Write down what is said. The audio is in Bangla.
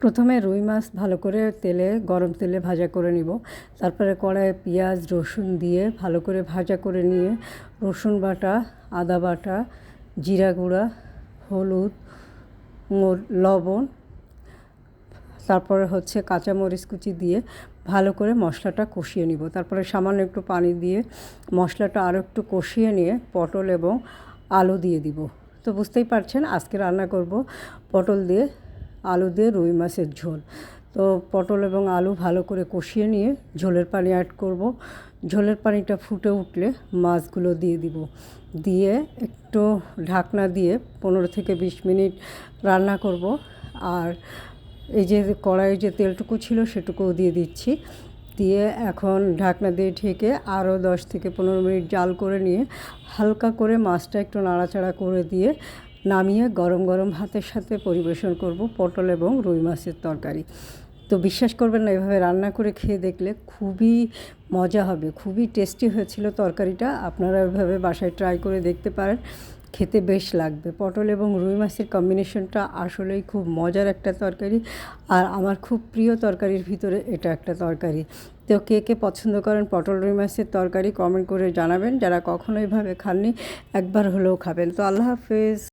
প্রথমে রুই মাছ ভালো করে গরম তেলে ভাজা করে নিব। তারপরে কড়াইয়ে পেঁয়াজ রসুন দিয়ে ভালো করে ভাজা করে নিয়ে রসুন বাটা, আদা বাটা, জিরা গুঁড়া, হলুদ, লবণ, তারপরে কাঁচামরিচ কুচি দিয়ে ভালো করে মশলাটা কষিয়ে নিব। তারপরে সামান্য একটু পানি দিয়ে মশলাটা আরও একটু কষিয়ে নিয়ে পটল এবং আলু দিয়ে দিব। তো বুঝতেই পারছেন আজকে রান্না করব পটল দিয়ে আলু দিয়ে রুই মাছের ঝোল। তো পটল এবং আলু ভালো করে কষিয়ে নিয়ে ঝোলের পানি অ্যাড করব। ঝোলের পানিটা ফুটে উঠলে মাছগুলো দিয়ে দিব। দিয়ে একটু ঢাকনা দিয়ে 15 থেকে 20 মিনিট রান্না করব। আর এই যে কড়াইয়ে যে তেলটুকু ছিল সেটুকুও দিয়ে দিচ্ছি। দিয়ে এখন ঢাকনা দিয়ে ঢেকে আরও 10 থেকে 15 মিনিট জাল করে নিয়ে হালকা করে মাছটা একটু নাড়াচাড়া করে দিয়ে নামিয়ে গরম গরম ভাতের সাথে পরিবেশন করব পটল এবং রুই মাছের তরকারি। তো বিশ্বাস করবেন না, এভাবে রান্না করে খেয়ে দেখলে খুবই মজা হবে, খুবই টেস্টি হয়েছিল তরকারিটা। আপনারা এভাবে বাসায় ট্রাই করে দেখতে পারেন, খেতে বেশ লাগবে। পটল এবং রুই মাছের কম্বিনেশনটা আসলেই খুব মজার একটা তরকারি, আর আমার খুব প্রিয় তরকারির ভিতরে এটা একটা তরকারি। তো কে কে পছন্দ করেন পটল রুই মাছের তরকারি কমেন্ট করে জানাবেন। যারা কখনো এভাবে খাননি একবার হলেও খাবেন। তো আল্লাহ হাফেজ।